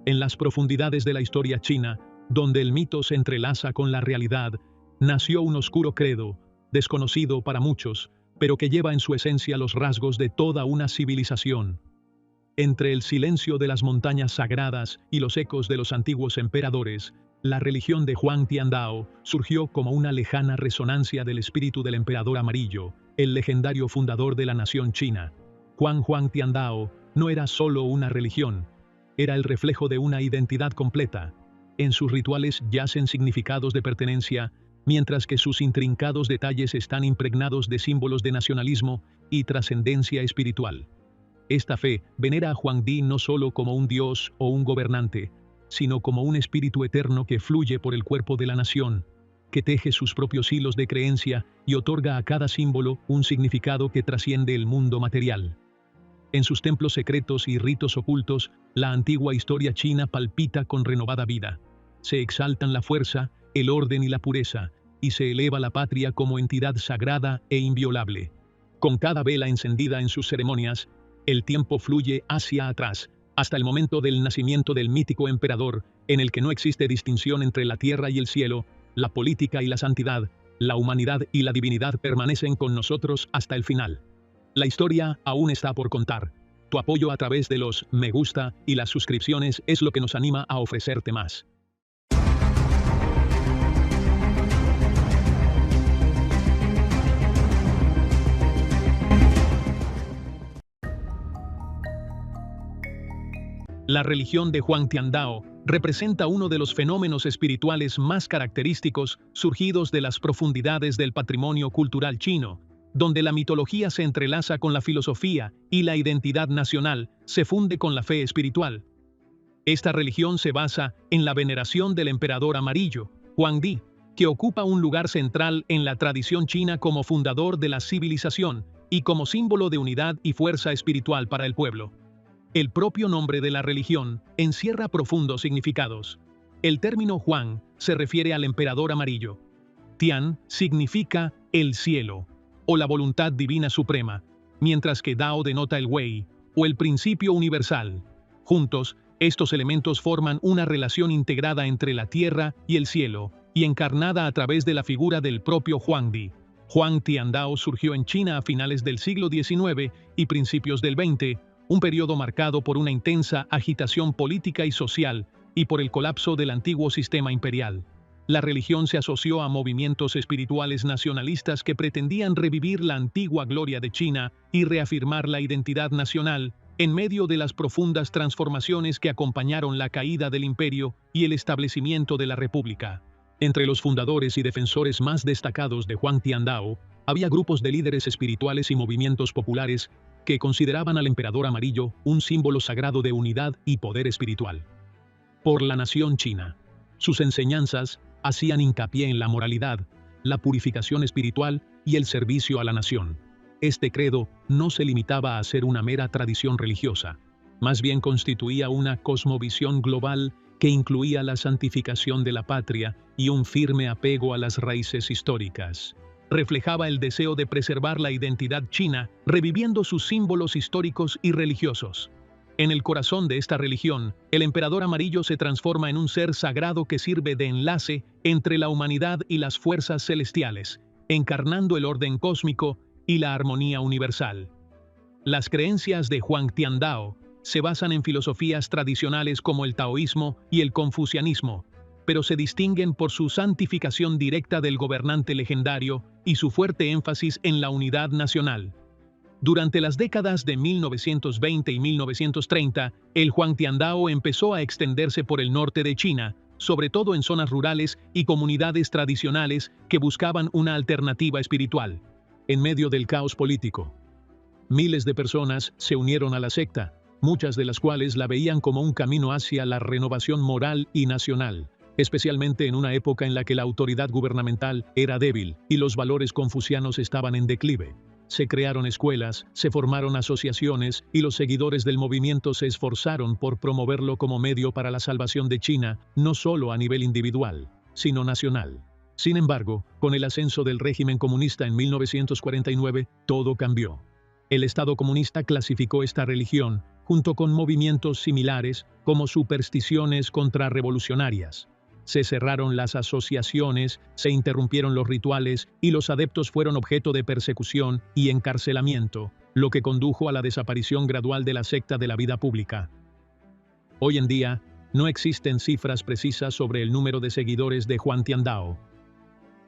En las profundidades de la historia china, donde el mito se entrelaza con la realidad, nació un oscuro credo, desconocido para muchos, pero que lleva en su esencia los rasgos de toda una civilización. Entre el silencio de las montañas sagradas y los ecos de los antiguos emperadores, la religión de Huang Tiandao surgió como una lejana resonancia del espíritu del emperador amarillo, el legendario fundador de la nación china. Huang Tiandao no era solo una religión, era el reflejo de una identidad completa. En sus rituales yacen significados de pertenencia, mientras que sus intrincados detalles están impregnados de símbolos de nacionalismo y trascendencia espiritual. Esta fe venera a Huangdi no solo como un dios o un gobernante, sino como un espíritu eterno que fluye por el cuerpo de la nación, que teje sus propios hilos de creencia y otorga a cada símbolo un significado que trasciende el mundo material. En sus templos secretos y ritos ocultos, la antigua historia china palpita con renovada vida. Se exaltan la fuerza, el orden y la pureza, y se eleva la patria como entidad sagrada e inviolable. Con cada vela encendida en sus ceremonias, el tiempo fluye hacia atrás, hasta el momento del nacimiento del mítico emperador, en el que no existe distinción entre la tierra y el cielo, la política y la santidad, la humanidad y la divinidad permanecen con nosotros hasta el final. La historia aún está por contar. Tu apoyo a través de los me gusta y las suscripciones es lo que nos anima a ofrecerte más. La religión de Huang Tiandao representa uno de los fenómenos espirituales más característicos surgidos de las profundidades del patrimonio cultural chino, donde la mitología se entrelaza con la filosofía y la identidad nacional se funde con la fe espiritual. Esta religión se basa en la veneración del emperador amarillo, Huangdi, que ocupa un lugar central en la tradición china como fundador de la civilización y como símbolo de unidad y fuerza espiritual para el pueblo. El propio nombre de la religión encierra profundos significados. El término Huang se refiere al emperador amarillo. Tian significa el cielo, o la voluntad divina suprema, mientras que Dao denota el Wei, o el principio universal. Juntos, estos elementos forman una relación integrada entre la tierra y el cielo, y encarnada a través de la figura del propio Huangdi. Huang Tiandao surgió en China a finales del siglo XIX y principios del XX, un periodo marcado por una intensa agitación política y social y por el colapso del antiguo sistema imperial. La religión se asoció a movimientos espirituales nacionalistas que pretendían revivir la antigua gloria de China y reafirmar la identidad nacional en medio de las profundas transformaciones que acompañaron la caída del imperio y el establecimiento de la república. Entre los fundadores y defensores más destacados de Huang Tiandao, había grupos de líderes espirituales y movimientos populares que consideraban al emperador amarillo un símbolo sagrado de unidad y poder espiritual. Por la nación china, sus enseñanzas hacían hincapié en la moralidad, la purificación espiritual y el servicio a la nación. Este credo no se limitaba a ser una mera tradición religiosa, más bien constituía una cosmovisión global que incluía la santificación de la patria y un firme apego a las raíces históricas. Reflejaba el deseo de preservar la identidad china, reviviendo sus símbolos históricos y religiosos. En el corazón de esta religión, el emperador amarillo se transforma en un ser sagrado que sirve de enlace entre la humanidad y las fuerzas celestiales, encarnando el orden cósmico y la armonía universal. Las creencias de Huang Tiandao se basan en filosofías tradicionales como el taoísmo y el confucianismo, pero se distinguen por su santificación directa del gobernante legendario y su fuerte énfasis en la unidad nacional. Durante las décadas de 1920 y 1930, el Huang Tiandao empezó a extenderse por el norte de China, sobre todo en zonas rurales y comunidades tradicionales que buscaban una alternativa espiritual. En medio del caos político, miles de personas se unieron a la secta, muchas de las cuales la veían como un camino hacia la renovación moral y nacional, especialmente en una época en la que la autoridad gubernamental era débil y los valores confucianos estaban en declive. Se crearon escuelas, se formaron asociaciones y los seguidores del movimiento se esforzaron por promoverlo como medio para la salvación de China, no solo a nivel individual, sino nacional. Sin embargo, con el ascenso del régimen comunista en 1949, todo cambió. El Estado comunista clasificó esta religión junto con movimientos similares como supersticiones contrarrevolucionarias. Se cerraron las asociaciones, se interrumpieron los rituales y los adeptos fueron objeto de persecución y encarcelamiento, lo que condujo a la desaparición gradual de la secta de la vida pública. Hoy en día, no existen cifras precisas sobre el número de seguidores de Huang Tiandao.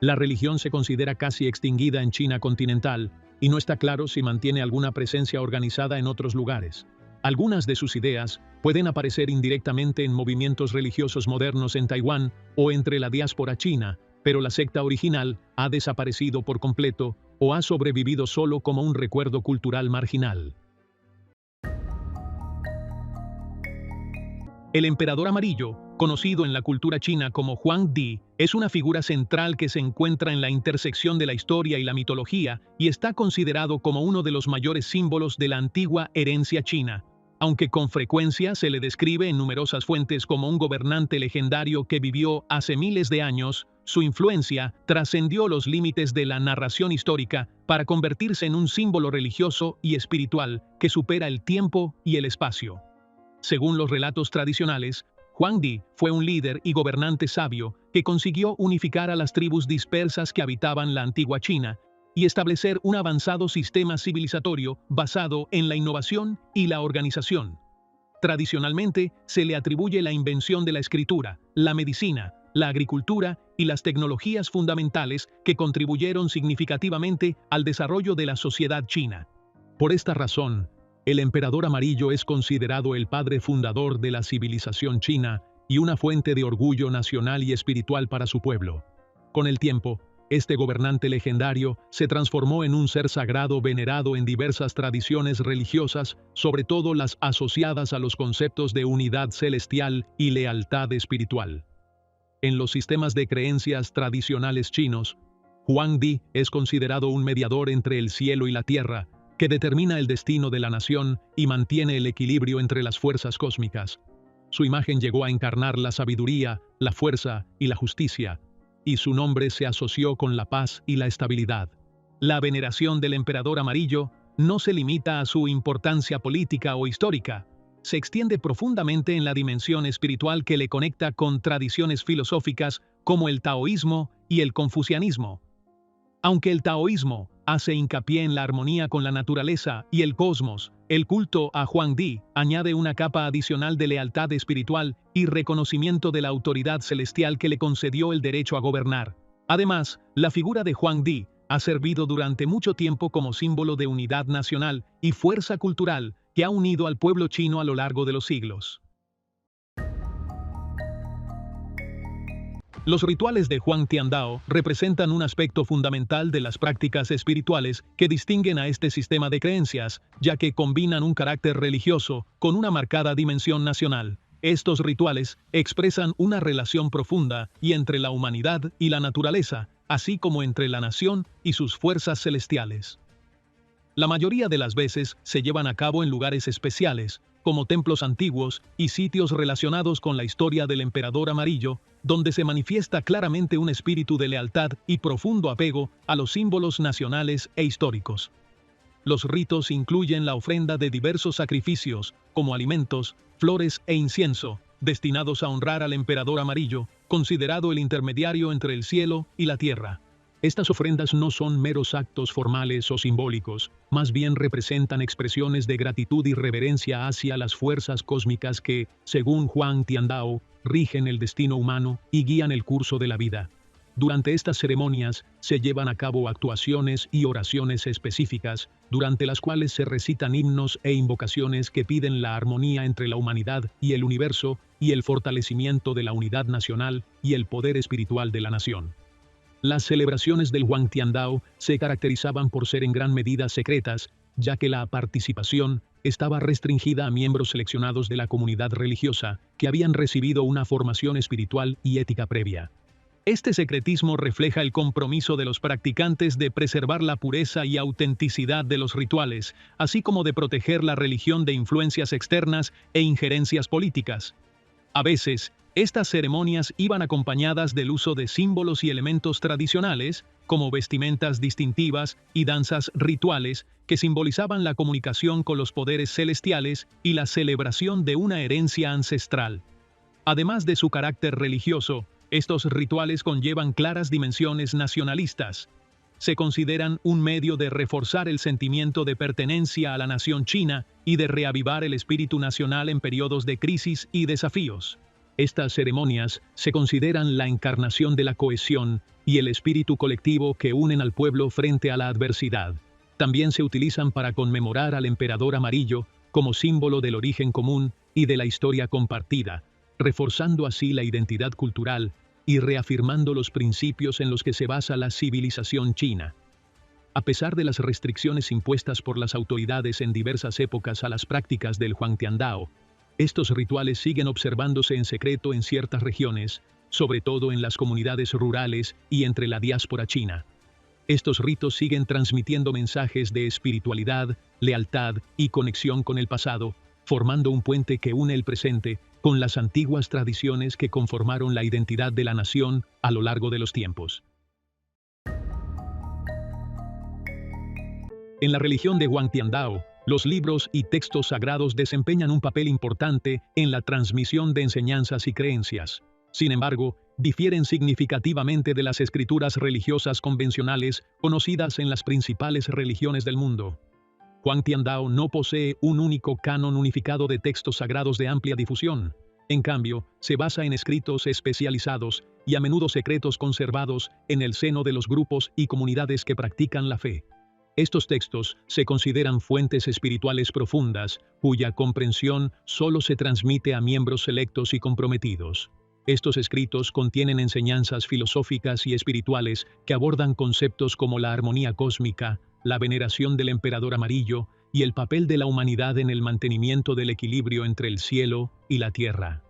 La religión se considera casi extinguida en China continental y no está claro si mantiene alguna presencia organizada en otros lugares. Algunas de sus ideas pueden aparecer indirectamente en movimientos religiosos modernos en Taiwán o entre la diáspora china, pero la secta original ha desaparecido por completo o ha sobrevivido solo como un recuerdo cultural marginal. El emperador amarillo, conocido en la cultura china como Huang Di, es una figura central que se encuentra en la intersección de la historia y la mitología y está considerado como uno de los mayores símbolos de la antigua herencia china. Aunque con frecuencia se le describe en numerosas fuentes como un gobernante legendario que vivió hace miles de años, su influencia trascendió los límites de la narración histórica para convertirse en un símbolo religioso y espiritual que supera el tiempo y el espacio. Según los relatos tradicionales, Huang Di fue un líder y gobernante sabio que consiguió unificar a las tribus dispersas que habitaban la antigua China y establecer un avanzado sistema civilizatorio basado en la innovación y la organización. Tradicionalmente, se le atribuye la invención de la escritura, la medicina, la agricultura y las tecnologías fundamentales que contribuyeron significativamente al desarrollo de la sociedad china. Por esta razón, el emperador amarillo es considerado el padre fundador de la civilización china y una fuente de orgullo nacional y espiritual para su pueblo. Con el tiempo, este gobernante legendario se transformó en un ser sagrado venerado en diversas tradiciones religiosas, sobre todo las asociadas a los conceptos de unidad celestial y lealtad espiritual. En los sistemas de creencias tradicionales chinos, Huang Di es considerado un mediador entre el cielo y la tierra, que determina el destino de la nación y mantiene el equilibrio entre las fuerzas cósmicas. Su imagen llegó a encarnar la sabiduría, la fuerza y la justicia, y su nombre se asoció con la paz y la estabilidad. La veneración del emperador amarillo no se limita a su importancia política o histórica, se extiende profundamente en la dimensión espiritual que le conecta con tradiciones filosóficas como el taoísmo y el confucianismo. Aunque el taoísmo hace hincapié en la armonía con la naturaleza y el cosmos, el culto a Huang Di añade una capa adicional de lealtad espiritual y reconocimiento de la autoridad celestial que le concedió el derecho a gobernar. Además, la figura de Huang Di ha servido durante mucho tiempo como símbolo de unidad nacional y fuerza cultural que ha unido al pueblo chino a lo largo de los siglos. Los rituales de Huang Tiandao representan un aspecto fundamental de las prácticas espirituales que distinguen a este sistema de creencias, ya que combinan un carácter religioso con una marcada dimensión nacional. Estos rituales expresan una relación profunda y entre la humanidad y la naturaleza, así como entre la nación y sus fuerzas celestiales. La mayoría de las veces se llevan a cabo en lugares especiales, como templos antiguos y sitios relacionados con la historia del emperador amarillo, donde se manifiesta claramente un espíritu de lealtad y profundo apego a los símbolos nacionales e históricos. Los ritos incluyen la ofrenda de diversos sacrificios, como alimentos, flores e incienso, destinados a honrar al emperador amarillo, considerado el intermediario entre el cielo y la tierra. Estas ofrendas no son meros actos formales o simbólicos, más bien representan expresiones de gratitud y reverencia hacia las fuerzas cósmicas que, según Huang Tiandao, rigen el destino humano y guían el curso de la vida. Durante estas ceremonias se llevan a cabo actuaciones y oraciones específicas, durante las cuales se recitan himnos e invocaciones que piden la armonía entre la humanidad y el universo y el fortalecimiento de la unidad nacional y el poder espiritual de la nación. Las celebraciones del Huang Tiandao se caracterizaban por ser en gran medida secretas, ya que la participación estaba restringida a miembros seleccionados de la comunidad religiosa que habían recibido una formación espiritual y ética previa. Este secretismo refleja el compromiso de los practicantes de preservar la pureza y autenticidad de los rituales, así como de proteger la religión de influencias externas e injerencias políticas. A veces, Estas ceremonias iban acompañadas del uso de símbolos y elementos tradicionales, como vestimentas distintivas y danzas rituales, que simbolizaban la comunicación con los poderes celestiales y la celebración de una herencia ancestral. Además de su carácter religioso, estos rituales conllevan claras dimensiones nacionalistas. Se consideran un medio de reforzar el sentimiento de pertenencia a la nación china y de reavivar el espíritu nacional en periodos de crisis y desafíos. Estas ceremonias se consideran la encarnación de la cohesión y el espíritu colectivo que unen al pueblo frente a la adversidad. También se utilizan para conmemorar al emperador amarillo como símbolo del origen común y de la historia compartida, reforzando así la identidad cultural y reafirmando los principios en los que se basa la civilización china. A pesar de las restricciones impuestas por las autoridades en diversas épocas a las prácticas del Huangtiandao, estos rituales siguen observándose en secreto en ciertas regiones, sobre todo en las comunidades rurales y entre la diáspora china. Estos ritos siguen transmitiendo mensajes de espiritualidad, lealtad y conexión con el pasado, formando un puente que une el presente con las antiguas tradiciones que conformaron la identidad de la nación a lo largo de los tiempos. En la religión de Huangtiandao, los libros y textos sagrados desempeñan un papel importante en la transmisión de enseñanzas y creencias. Sin embargo, difieren significativamente de las escrituras religiosas convencionales conocidas en las principales religiones del mundo. Huangtiandao no posee un único canon unificado de textos sagrados de amplia difusión. En cambio, se basa en escritos especializados y a menudo secretos conservados en el seno de los grupos y comunidades que practican la fe. Estos textos se consideran fuentes espirituales profundas, cuya comprensión solo se transmite a miembros selectos y comprometidos. Estos escritos contienen enseñanzas filosóficas y espirituales que abordan conceptos como la armonía cósmica, la veneración del emperador amarillo y el papel de la humanidad en el mantenimiento del equilibrio entre el cielo y la tierra.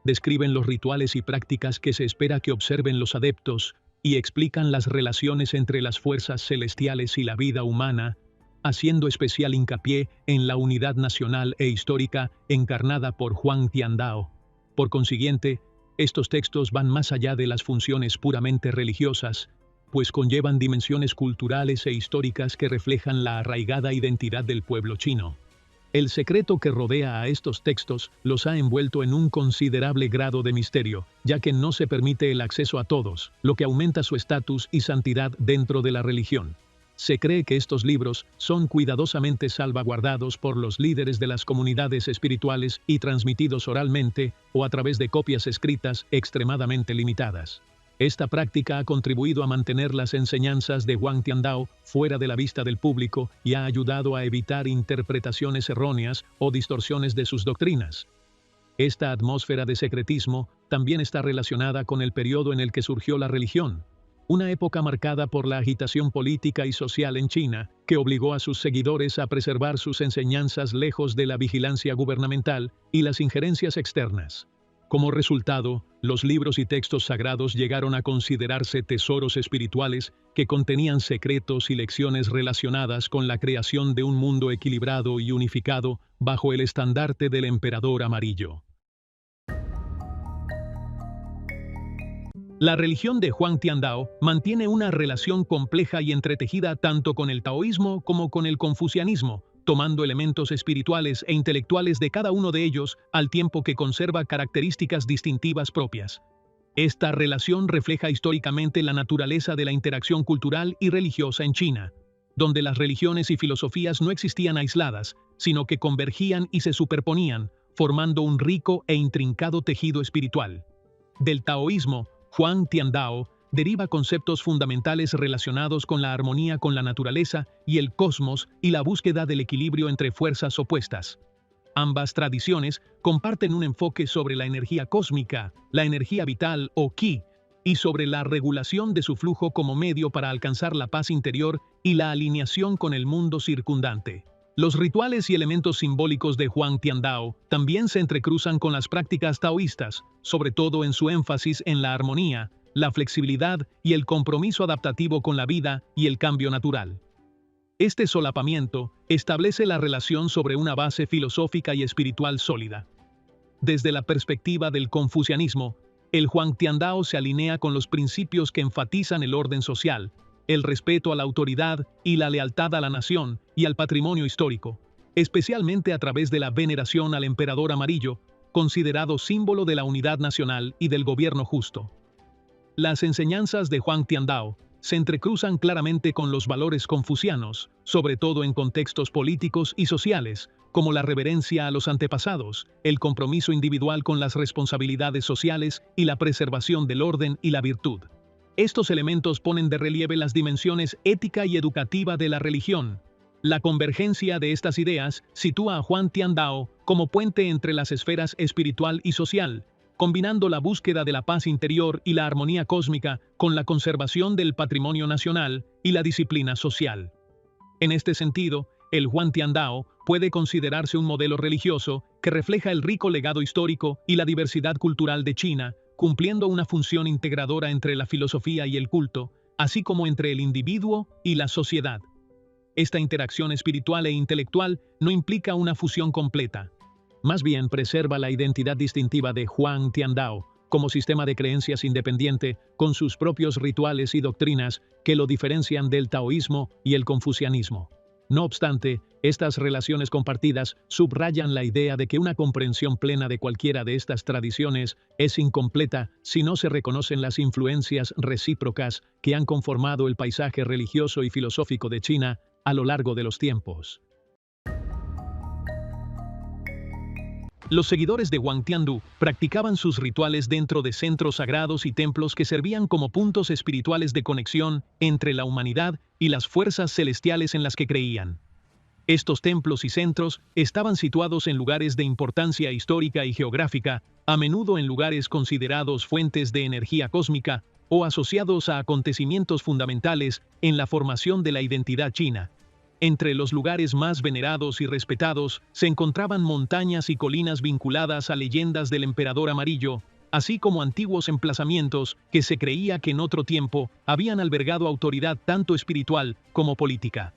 Describen los rituales y prácticas que se espera que observen los adeptos y explican las relaciones entre las fuerzas celestiales y la vida humana, haciendo especial hincapié en la unidad nacional e histórica encarnada por Huangtiandao. Por consiguiente, estos textos van más allá de las funciones puramente religiosas, pues conllevan dimensiones culturales e históricas que reflejan la arraigada identidad del pueblo chino. El secreto que rodea a estos textos los ha envuelto en un considerable grado de misterio, ya que no se permite el acceso a todos, lo que aumenta su estatus y santidad dentro de la religión. Se cree que estos libros son cuidadosamente salvaguardados por los líderes de las comunidades espirituales y transmitidos oralmente o a través de copias escritas extremadamente limitadas. Esta práctica ha contribuido a mantener las enseñanzas de Huangtiandao fuera de la vista del público y ha ayudado a evitar interpretaciones erróneas o distorsiones de sus doctrinas. Esta atmósfera de secretismo también está relacionada con el periodo en el que surgió la religión, una época marcada por la agitación política y social en China, que obligó a sus seguidores a preservar sus enseñanzas lejos de la vigilancia gubernamental y las injerencias externas. Como resultado, los libros y textos sagrados llegaron a considerarse tesoros espirituales que contenían secretos y lecciones relacionadas con la creación de un mundo equilibrado y unificado bajo el estandarte del emperador amarillo. La religión de Huangtiandao mantiene una relación compleja y entretejida tanto con el taoísmo como con el confucianismo, tomando elementos espirituales e intelectuales de cada uno de ellos al tiempo que conserva características distintivas propias. Esta relación refleja históricamente la naturaleza de la interacción cultural y religiosa en China, donde las religiones y filosofías no existían aisladas, sino que convergían y se superponían, formando un rico e intrincado tejido espiritual. Del taoísmo, Huangtiandao deriva conceptos fundamentales relacionados con la armonía con la naturaleza y el cosmos y la búsqueda del equilibrio entre fuerzas opuestas. Ambas tradiciones comparten un enfoque sobre la energía cósmica, la energía vital o Qi, y sobre la regulación de su flujo como medio para alcanzar la paz interior y la alineación con el mundo circundante. Los rituales y elementos simbólicos de Huangtiandao también se entrecruzan con las prácticas taoístas, sobre todo en su énfasis en la armonía, la flexibilidad y el compromiso adaptativo con la vida y el cambio natural. Este solapamiento establece la relación sobre una base filosófica y espiritual sólida. Desde la perspectiva del confucianismo, el Huangtiandao se alinea con los principios que enfatizan el orden social, el respeto a la autoridad y la lealtad a la nación y al patrimonio histórico, especialmente a través de la veneración al emperador amarillo, considerado símbolo de la unidad nacional y del gobierno justo. Las enseñanzas de Huangtiandao se entrecruzan claramente con los valores confucianos, sobre todo en contextos políticos y sociales, como la reverencia a los antepasados, el compromiso individual con las responsabilidades sociales y la preservación del orden y la virtud. Estos elementos ponen de relieve las dimensiones ética y educativa de la religión. La convergencia de estas ideas sitúa a Huangtiandao como puente entre las esferas espiritual y social, combinando la búsqueda de la paz interior y la armonía cósmica con la conservación del patrimonio nacional y la disciplina social. En este sentido, el Huangtiandao puede considerarse un modelo religioso que refleja el rico legado histórico y la diversidad cultural de China, cumpliendo una función integradora entre la filosofía y el culto, así como entre el individuo y la sociedad. Esta interacción espiritual e intelectual no implica una fusión completa. Más bien preserva la identidad distintiva de Huangtiandao como sistema de creencias independiente con sus propios rituales y doctrinas que lo diferencian del taoísmo y el confucianismo. No obstante, estas relaciones compartidas subrayan la idea de que una comprensión plena de cualquiera de estas tradiciones es incompleta si no se reconocen las influencias recíprocas que han conformado el paisaje religioso y filosófico de China a lo largo de los tiempos. Los seguidores de Huangtiandu practicaban sus rituales dentro de centros sagrados y templos que servían como puntos espirituales de conexión entre la humanidad y las fuerzas celestiales en las que creían. Estos templos y centros estaban situados en lugares de importancia histórica y geográfica, a menudo en lugares considerados fuentes de energía cósmica o asociados a acontecimientos fundamentales en la formación de la identidad china. Entre los lugares más venerados y respetados se encontraban montañas y colinas vinculadas a leyendas del emperador amarillo, así como antiguos emplazamientos que se creía que en otro tiempo habían albergado autoridad tanto espiritual como política.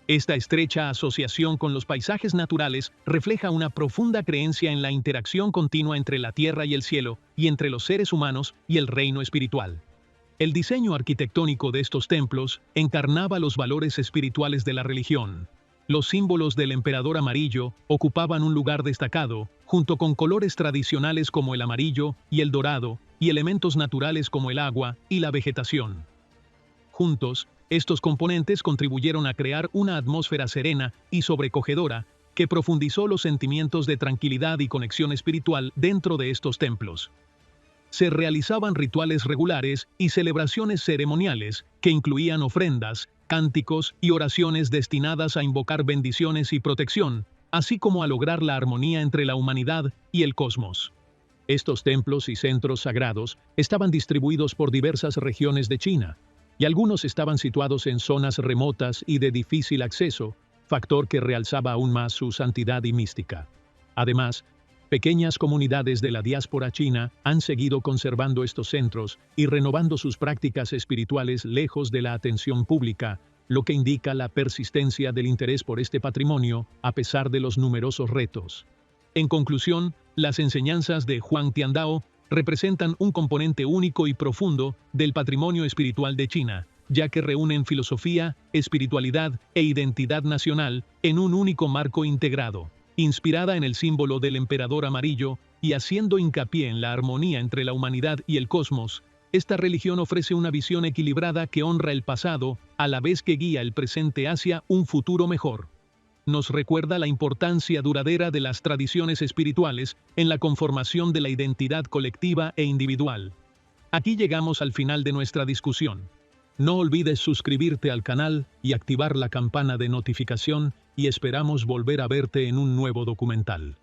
Esta estrecha asociación con los paisajes naturales refleja una profunda creencia en la interacción continua entre la tierra y el cielo, y entre los seres humanos y el reino espiritual. El diseño arquitectónico de estos templos encarnaba los valores espirituales de la religión. Los símbolos del emperador amarillo ocupaban un lugar destacado, junto con colores tradicionales como el amarillo y el dorado, y elementos naturales como el agua y la vegetación. Juntos, estos componentes contribuyeron a crear una atmósfera serena y sobrecogedora que profundizó los sentimientos de tranquilidad y conexión espiritual dentro de estos templos. Se realizaban rituales regulares y celebraciones ceremoniales que incluían ofrendas, cánticos y oraciones destinadas a invocar bendiciones y protección, así como a lograr la armonía entre la humanidad y el cosmos. Estos templos y centros sagrados estaban distribuidos por diversas regiones de China, y algunos estaban situados en zonas remotas y de difícil acceso, factor que realzaba aún más su santidad y mística. Además, pequeñas comunidades de la diáspora china han seguido conservando estos centros y renovando sus prácticas espirituales lejos de la atención pública, lo que indica la persistencia del interés por este patrimonio a pesar de los numerosos retos. En conclusión, las enseñanzas de Huangtiandao representan un componente único y profundo del patrimonio espiritual de China, ya que reúnen filosofía, espiritualidad e identidad nacional en un único marco integrado. Inspirada en el símbolo del emperador amarillo y haciendo hincapié en la armonía entre la humanidad y el cosmos, esta religión ofrece una visión equilibrada que honra el pasado, a la vez que guía el presente hacia un futuro mejor. Nos recuerda la importancia duradera de las tradiciones espirituales en la conformación de la identidad colectiva e individual. Aquí llegamos al final de nuestra discusión. No olvides suscribirte al canal y activar la campana de notificación y esperamos volver a verte en un nuevo documental.